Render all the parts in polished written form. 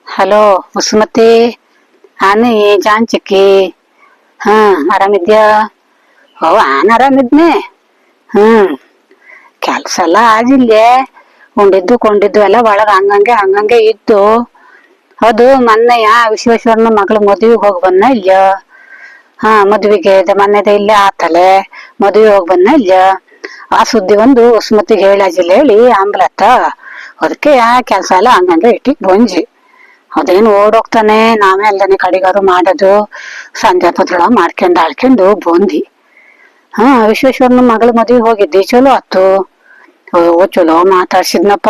Hello Vasumathi. ಆನಿ ಜಾಂಚಕ್ಕಿ. ಹಾ, ಆರಾಮಿದ್ಯಾ? ಓ, ಆರಾಮಿದ್ನೆ. ಹ್ಮ್ ಕೆಲ್ಸ ಎಲ್ಲ ಆಗಿಲ್ಲೆ. ಉಂಡಿದ್ದು ಕೊಂಡಿದ್ದು ಎಲ್ಲ ಒಳಗ ಹಂಗಂಗೆ ಹಂಗಂಗೆ ಇದ್ದು. ಅದು ಮೊನ್ನೆಯ ವಿಶ್ವೇಶ್ವರನ ಮಗಳ ಮದ್ವಿಗ್ ಹೋಗ್ ಬಂದ ಇಲ್ಲ. ಹಾ, ಮದ್ವಿಗೆ ಮೊನ್ನೆದ ಇಲ್ಲೇ ಆತಲೆ ಮದ್ವೆ ಹೋಗ್ ಬಂದ ಇಲ್ಲ. ಆ ಸುದ್ದಿ ಒಂದು ವಸುಮತಿಗೆ ಹೇಳಾಜಿಲ್ಲ ಹೇಳಿ ಆಂಬ್ಲತ್ತ. ಅದಕ್ಕೆ ಕೆಲ್ಸ ಎಲ್ಲ ಹಂಗಂಗೆ ಇಟ್ಟಿಗ್ ಬಂಜಿ. ಅದೇನು ಓಡೋಗ್ತಾನೆ, ನಾವೇ ಅಲ್ದಾನೆ ಕಡಿಗಾರು ಮಾಡೋದು. ಸಂಜೆ ಪತ್ರ ಮಾಡ್ಕೊಂಡ್ ಆಳ್ಕೊಂಡು ಬಂದಿ. ಹಾ, ವಿಶ್ವೇಶ್ವರನ ಮಗಳ ಮದ್ವಿಗ್ ಹೋಗಿದ್ದಿ, ಚಲೋ ಆತು. ಓ, ಚಲೋ ಮಾತಾಡ್ಸಿದ್ನಪ್ಪ.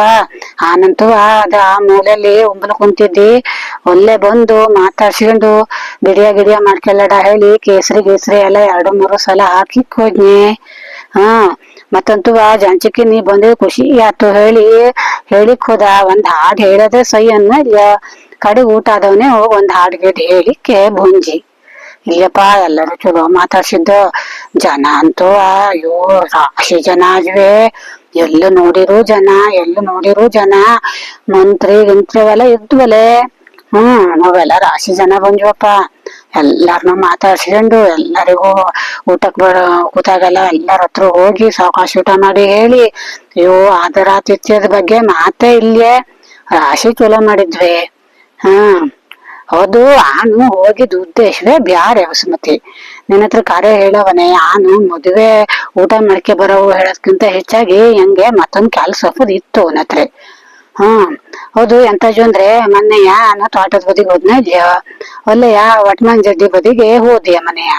ಆನಂತೂ ಅದ ಆ ಮೂಲೆಯಲ್ಲಿ ಉಂಬಲ ಕುಂತಿದ್ದಿ, ಒಲ್ಲೆ ಬಂದು ಮಾತಾಡ್ಸ್ಕೊಂಡು ಗಿಡಿಯ ಗಿಡಿಯ ಮಾಡ್ಕೆಲ್ಲಡ ಹೇಳಿ ಕೇಸರಿ ಗೀಸರಿ ಎಲ್ಲ 2-3 ಸಲ ಹಾಕಿಕ್ ಹೋದ್ನಿ. ಹಾ, ಮತ್ತಂತೂ ಜಾಂಚಿಕಿ ನೀ ಬಂದಿದ್ ಖುಷಿ ಆತು ಹೇಳಿಕ್ ಹೋದ. ಒಂದ್ ಹಾಡ್ ಹೇಳದೆ ಸೈ ಅನ್ನ ಇಲ್ಲ. ಕಡೆ ಊಟ ಆದವನೇ ಹೋಗ್ ಒಂದ್ ಹಾಡ್ ಗಿಡ್ ಹೇಳಿಕ್ಕೆ ಬಂಜಿ. ಇಲ್ಲಪ್ಪಾ, ಎಲ್ಲರೂ ಚಲೋ ಮಾತಾಡ್ಸಿದ್ದ. ಜನ ಅಂತೂ ಅಯ್ಯೋ ರಾಶಿ ಜನ ಆದ್ವೆ. ಎಲ್ಲು ನೋಡಿರು ಜನ. ಮಂತ್ರಿ ಗಿಂತ್ರಿ ಅವೆಲ್ಲ ಇದ್ವಲೆ. ನಾವೆಲ್ಲ ರಾಶಿ ಜನ ಬಂದ್ವಪ್ಪ. ಎಲ್ಲಾರನು ಮಾತಾಡ್ಸ್ಕೊಂಡು ಎಲ್ಲರಿಗೂ ಊಟಕ್ ಕೂತಾಗೆಲ್ಲ ಎಲ್ಲರ ಹತ್ರ ಹೋಗಿ ಸಾವಕಾಶ ಊಟ ಮಾಡಿ ಹೇಳಿ. ಅಯ್ಯೋ, ಆದರಾತಿಥ್ಯದ ಬಗ್ಗೆ ಮಾತೇ ಇಲ್ಯೆ. ರಾಶಿ ಚಲೋ ಮಾಡಿದ್ವಿ. ಹಾ, ಹೌದು. ಆನು ಹೋಗಿದ್ ಉದ್ದೇಶವೇ ಬ್ಯಾರೆ ವಸುಮತಿ. ನಿನ್ನತ್ರ ಕಾರ್ಯ ಹೇಳವನೆ. ಆನು ಮದುವೆ ಊಟ ಮಾಡ್ಕೆ ಬರೋವು ಹೇಳೋದ್ಕಿಂತ ಹೆಚ್ಚಾಗಿ ಹೆಂಗೆ ಮತ್ತೊಂದ್ ಕೆಲ್ಸ ಇತ್ತು ಅವನತ್ರ. ಹೌದು. ಎಂತಜು ಅಂದ್ರೆ ಮೊನ್ನೆಯ ತೋಟದ ಬದಿಗೆ ಹೋದ್ನ ಇದ್ಯ. ಒಳ್ಳೆಯ ವಟ್ಮಾನ್ ಜಡ್ಡಿ ಬದಿಗೆ ಹೋದ್ಯ ಮನೆಯ.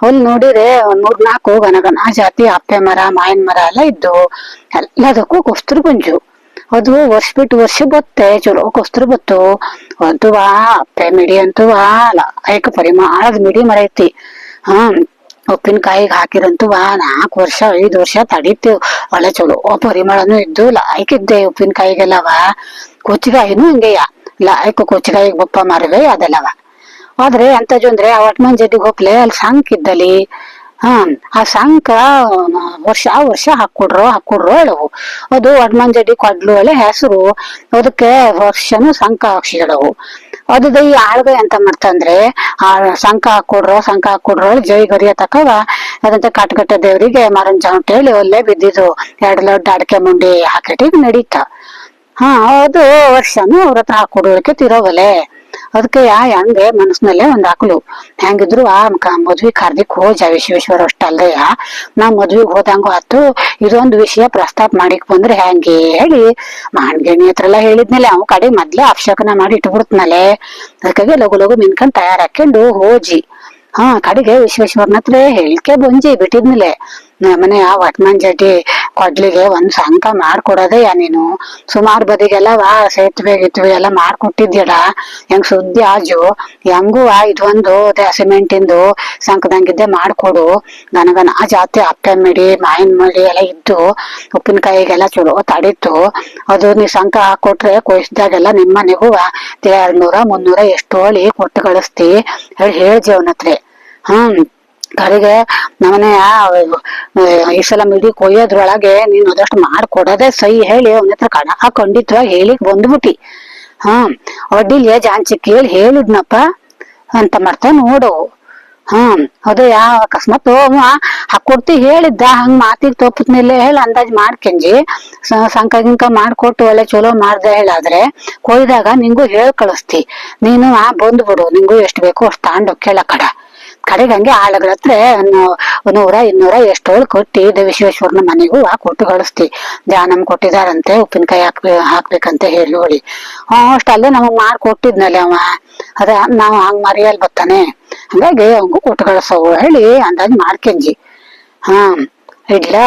ಅಲ್ಲಿ ನೋಡಿದ್ರೆ 3-4 ಗನಗನ ಜಾತಿ ಅಪ್ಪೆ ಮರ, ಮಾವಿನ ಮರ ಎಲ್ಲ ಇದ್ದು. ಎಲ್ಲದಕ್ಕೂ ಕೊಸ್ತರು ಗುಂಜು. ಅದು ವರ್ಷ ಬಿಟ್ಟು ವರ್ಷ ಬತ್ತೆ, ಚಲೋ ಕೊಸ್ತರು ಬತ್ತು. ಅಂತೂ ಅಪ್ಪೆ ಮಿಡಿ ಅಂತೂ ಲಾಯಕ ಪರಿಮಾಣದ ಮಿಡಿ ಮರ ಐತಿ. ಉಪ್ಪಿನಕಾಯಿಗೆ ಹಾಕಿರಂತೂ 4 ವರ್ಷ 5 ವರ್ಷ ತಡೀತೇವ್. ಒಳ್ಳೆ ಚಲೋ ಪರಿಮಳನು ಇದ್ದು ಲಾಯ್ಕಿದ್ದೆ ಉಪ್ಪಿನಕಾಯಿಗೆಲ್ಲವ. ಕೊಚ್ಚಿಗಾಯಿನೂ ಹಿಂಗೆಯ ಲಾಯ್ಕ ಕೊಚ್ಚಿಗಾಯಿಗೆ ಬಪ್ಪ ಮಾರುವೆ ಅದೆಲ್ಲವ. ಆದ್ರೆ ಎಂತಜು ಅಂದ್ರೆ ಆ ವಟ್ಮಾನ್ ಜಡ್ಡಿಗೆ ಹೋಗ್ಲೆ ಅಲ್ಲಿ ಸಂಕ ಇದ್ದಲ್ಲಿ. ಆ ಸಂಕ ವರ್ಷ ಹಾಕೊಡ್ರು ಹೇಳವು. ಅದು ವಟ್ಮಾನ್ ಜಡ್ಡಿ ಕೊಡ್ಲು ಒಳ್ಳೆ ಹೆಸರು. ಅದಕ್ಕೆ ವರ್ಷನು ಸಂಕ ಹಾಕ್ಸಿಡವು. ಅದು ಈ ಆಳ್ಗ ಎಂತ ಮಾಡ್ತಂದ್ರೆ ಆ ಸಂಕ ಹಾಕೊಡ್ರು ಜೈ ಗರಿಯ ತಕವ ಅದಂತ ಕಟ್ಕಟ್ಟ ದೇವ್ರಿಗೆ ಮರನ್ ಜಾಂಟ್ ಹೇಳಿ ಒಲ್ಲೆ ಬಿದ್ದಿದ್ದು 2 ಲಡ್ಡ ಅಡಕೆ ಮುಂಡಿ ಹಾಕಿಟ್ಟಿಗ್ ನಡೀತ. ಅದು ವರ್ಷನು ಅವ್ರ ಹತ್ರ ಹಾಕೊಡೋಕೆ ತಿರೋವಲೆ. ಅದಕ್ಕೆ ಹೆಂಗೆ ಮನಸ್ನಲ್ಲೇ ಒಂದ್ ಹಾಕ್ಲು. ಹೆಂಗಿದ್ರು ಮದ್ವಿ ಕರ್ದಿಕ್ ಹೋಜ ವಿಶ್ವೇಶ್ವರ ಅಷ್ಟ ಅಲ್ದೆಯ. ನಾ ಮದ್ವಿಗ್ ಹೋದಂಗು ಆತು. ಇದೊಂದು ವಿಷಯ ಪ್ರಸ್ತಾಪ ಮಾಡಿಕ್ ಬಂದ್ರೆ ಹೆಂಗೆ ಹೇಳಿ ಮಾನ್ಗೇಣಿ ಹತ್ರ ಎಲ್ಲ ಹೇಳಿದ್ನಲೆ. ಅವ್ ಕಡೆ ಮೊದ್ಲೇ ಅಪಶಕನ ಮಾಡಿ ಇಟ್ಬಿಡ್ತನಲೆ. ಅದಕ್ಕಾಗಿ ಲಗು ಮಿನ್ಕೊಂಡ್ ತಯಾರ್ ಹಾಕೊಂಡು ಹೋಜಿ. ಕಡೆಗೆ ವಿಶ್ವೇಶ್ವರನ ಹತ್ರ ಹೇಳಿಕೆ ಬಂಜಿ ಬಿಟ್ಟಿದ್ನಲೆ. ಮನೆ ವಟ್ಮಾನ್ ಜಡ್ಡಿ ಕೊಡ್ಲಿಗೆ ಒಂದ್ ಸಂಕ ಮಾಡ್ಕೊಡೋದೇ ನೀನು. ಸುಮಾರು ಬದಿಗೆಲ್ಲ ಸೇತುವೆ ಗಿತ್ವೆ ಎಲ್ಲ ಮಾಡ್ಕೊಟ್ಟಿದ್ಯಡ. ಹೆಂಗ್ ಸುದ್ದಿ ಆಜು. ಹೆಂಗೂ ಇದೊಂದು ಸಿಮೆಂಟಿಂದು ಸಂಕದಂಗಿದ್ದೆ ಮಾಡ್ಕೊಡು. ಗನಗನ ಜಾತಿ ಅಪ್ಪೆ ಮಿಡಿ ಮಾವಿನ ಮಿಡಿ ಎಲ್ಲ ಇದ್ದು ಉಪ್ಪಿನಕಾಯಿಗೆಲ್ಲ ಚಲೋ ತಡೀತು. ಅದು ನೀ ಸಂಕ ಹಾಕೊಟ್ರೆ ಕೊಯ್ಸ್ದಾಗೆಲ್ಲ ನಿಮ್ಮನೆಗೂ 200-300 ಎಷ್ಟು ಹೋಳಿ ಕೊಟ್ಟು ಕಳಿಸ್ತಿ ಹೇಳ್ಜಿ ಅವನತ್ರ. ಕಡೆಗೆ ನಮ್ಮನೆಯ ಈ ಸಲ ಮಿಡಿ ಕೊಯ್ಯೋದ್ರೊಳಗೆ ನೀನ್ ಅದಷ್ಟು ಮಾಡ್ಕೊಡೋದೆ ಸೈ ಹೇಳಿ ಅವನ ಹತ್ರ ಕಣ ಖಂಡಿತವಾಗಿ ಹೇಳಿಕ್ ಬಂದ್ಬಿಟ್ಟಿ. ಒಡ್ಡಿಲ್ಯ ಜಾಂಚಿಕ್ ಹೇಳಿದ್ನಪ್ಪ ಅಂತ ಮಾಡ್ತಾ ನೋಡು. ಅದು ಅಕಸ್ಮಾತ್ ಹಾಕೊಡ್ತಿ ಹೇಳಿದ್ದ ಹಂಗ ಮಾತಿಗೆ ತಪ್ಪತ್ನಿಲ್ಲ ಹೇಳಿ ಅಂದಾಜ್ ಮಾಡ್ಕೆಂಜಿ ಸಂಕ ಗಿಂಕ ಮಾಡ್ಕೊಟ್ಟು ಒಳ್ಳೆ ಚಲೋ ಮಾಡ್ದೆ ಹೇಳಾದ್ರೆ ಕೊಯ್ದಾಗ ನಿಂಗೂ ಹೇಳ್ ಕಳಿಸ್ತಿ. ನೀನು ಬಂದ್ಬಿಡು. ನಿಂಗೂ ಎಷ್ಟು ಬೇಕೋ ಅಷ್ಟು ತಾಂಡು ಕೇಳ ಕಡೆಗೆ ಹಂಗೆ ಆಳುಗಳ ಹತ್ರ 100-200 ಎಷ್ಟೋಳು ಕೊಟ್ಟಿ ವಿಶ್ವೇಶ್ವರನ ಮನೆಗೂ ಕೊಟ್ಟು ಕಳಿಸ್ತಿ. ನಮ್ ಕೊಟ್ಟಿದಾರಂತೆ ಉಪ್ಪಿನಕಾಯಿ ಹಾಕ್ಬೇಕಂತ ಹೇಳಿ ನೋಡಿ. ಅಷ್ಟಲ್ಲೇ ನಮಗ್ ಮಾಡ್ಕೊಟ್ಟಿದ್ನಲ್ಲ ಅವ. ಅದ ನಾವ್ ಹಂಗ್ ಮರಿಯಲ್ ಬರ್ತಾನೆ. ಹಂಗಾಗಿ ಅವಂಗೂ ಕೊಟ್ಟು ಕಳ್ಸವು ಹೇಳಿ ಅಂದಾಜ್ ಮಾಡ್ಕೆಂಜಿ. ಇಡ್ಲಾ.